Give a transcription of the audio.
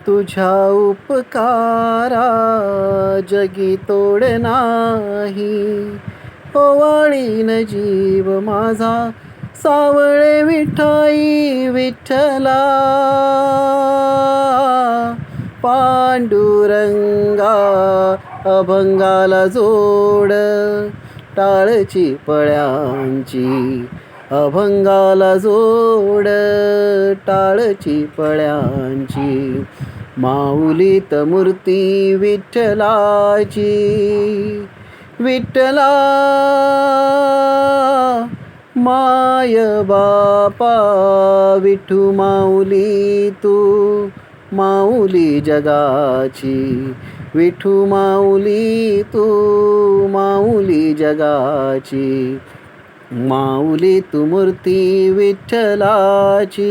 तुझ्या उपकारा जगी तोड नाही. ओवाळीन जीव माझा सावळे विठाई विठ्ठला. पांडुरंगा अभंगाला जोड टाळची पळ्यांची. अभंगाला जोड टाळची पळ्यांची. माऊलीत मूर्ती विठ्ठलाची. विठ्ठला माय बापा विठू माऊली तू माऊली जगाची. विठू माऊली तू माऊली जगाची. माऊली तू मूर्ती विठ्ठलाची.